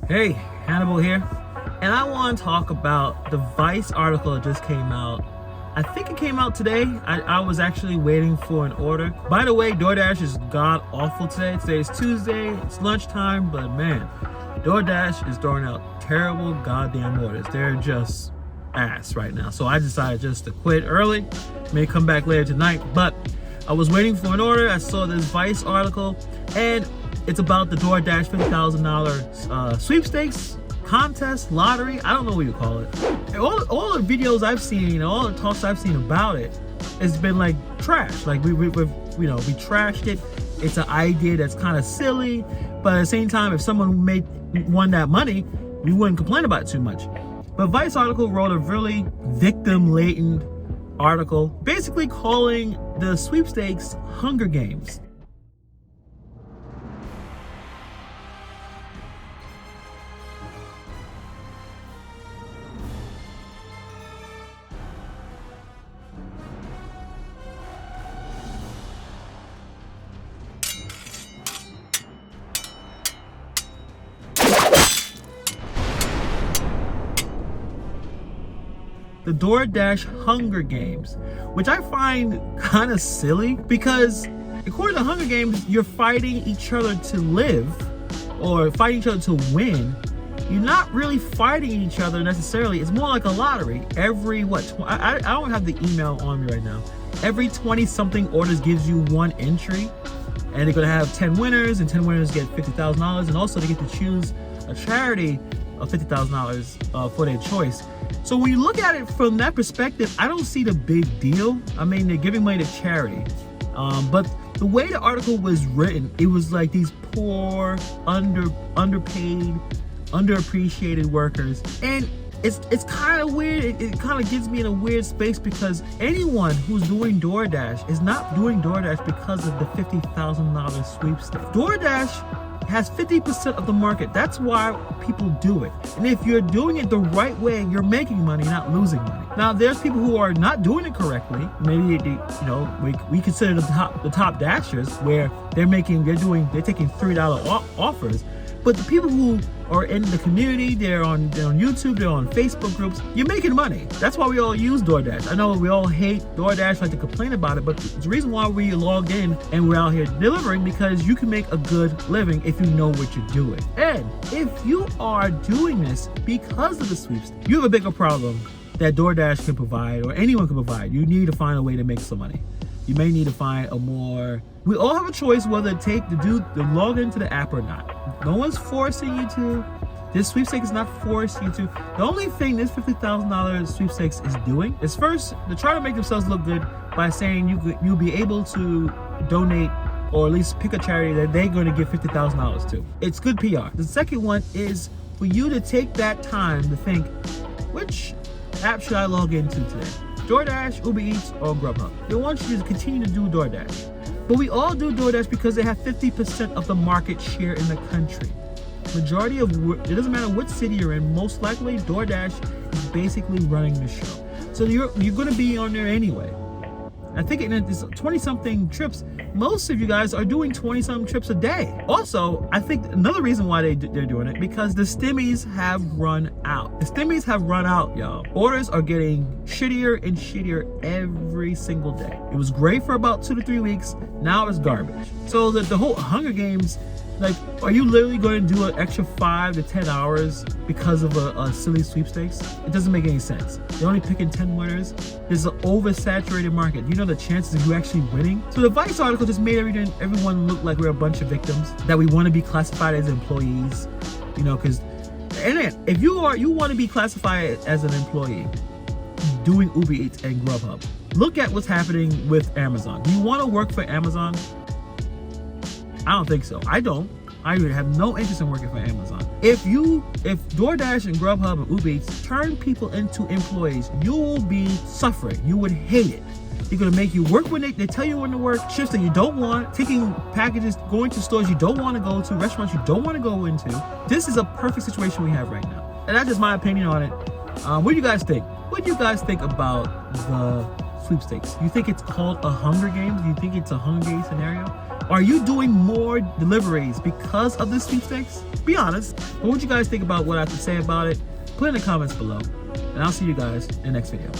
Hey, Hannibal here, and I want to talk about the Vice article that just came out. I think it came out today. I was actually waiting for an order. By the way, Doordash is god awful today. Today is Tuesday, it's lunchtime, but man, Doordash is throwing out terrible goddamn orders. They're just ass right now. So I decided just to quit early, may come back later tonight, but I was waiting for an order. I saw this Vice article, and it's about the Doordash $50,000 sweepstakes, contest, lottery. I don't know what you call it. And all the videos I've seen, all the talks I've seen about it, it's been like trash. Like we trashed it. It's an idea that's kind of silly, but at the same time, if someone won that money, we wouldn't complain about it too much. But Vice article wrote a really victim-laden article, basically calling the sweepstakes Hunger Games. The Doordash Hunger Games, which I find kind of silly because according to Hunger Games, you're fighting each other to live or fighting each other to win. You're not really fighting each other necessarily. It's more like a lottery. Every I don't have the email on me right now. Every 20 something orders gives you one entry, and they're gonna have 10 winners, and 10 winners get $50,000, and also they get to choose a charity of $50,000 for their choice. So when you look at it from that perspective, I don't see the big deal. I mean, they're giving money to charity. But the way the article was written, it was like these poor, underpaid, underappreciated workers. And it's kind of weird. It kind of gets me in a weird space because anyone who's doing Doordash is not doing Doordash because of the $50,000 sweepstakes. Doordash has 50% of the market. That's why people do it. And if you're doing it the right way, you're making money, not losing money. Now, there's people who are not doing it correctly. Maybe we consider the top dashers where they're taking $3 offers. But the people who are in the community, they're on YouTube, they're on Facebook groups, you're making money. That's why we all use Doordash. I know we all hate Doordash, like to complain about it, but the reason why we logged in and we're out here delivering, because you can make a good living if you know what you're doing. And if you are doing this because of the sweepstakes, you have a bigger problem that Doordash can provide, or anyone can provide. You need to find a way to make some money. You may need to find we all have a choice whether to log into the app or not. No one's forcing you to. This sweepstakes is not forcing you to. The only thing this $50,000 sweepstakes is doing is first, they're trying to make themselves look good by saying you'll be able to donate or at least pick a charity that they're going to give $50,000 to. It's good PR. The second one is for you to take that time to think, which app should I log into today? Doordash, Uber Eats, or Grubhub? They want you to continue to do Doordash. But we all do Doordash because they have 50% of the market share in the country. Majority of, it doesn't matter what city you're in, most likely Doordash is basically running the show. So you're going to be on there anyway. I think it's 20-something trips. Most of you guys are doing 20-something trips a day. Also, I think another reason why they're doing it, because the stimmies have run out. The stimmies have run out, y'all. Orders are getting shittier and shittier every single day. It was great for about 2 to 3 weeks. Now it's garbage. So the whole Hunger Games, like, are you literally going to do an extra 5 to 10 hours because of a silly sweepstakes? It doesn't make any sense. They're only picking 10 winners. There's an oversaturated market. You know the chances of you actually winning? So the Vice article just made everyone look like we're a bunch of victims, that we want to be classified as employees, because if you want to be classified as an employee doing Uber Eats and Grubhub, look at what's happening with Amazon. Do you want to work for Amazon? I don't think so. I don't. I have no interest in working for Amazon. If DoorDash and Grubhub and Uber Eats turn people into employees, you will be suffering. You would hate it. They're gonna make you work when they tell you when to work, shifts that you don't want, taking packages, going to stores you don't want to go to, restaurants you don't want to go into. This is a perfect situation we have right now. And that's just my opinion on it. What do you guys think? What do you guys think about the sweepstakes? You think it's called a Hunger Games? Do you think it's a Hunger Games scenario? Are you doing more deliveries because of this sweepstakes? Be honest. What would you guys think about what I have to say about it? Put in the comments below. And I'll see you guys in the next video.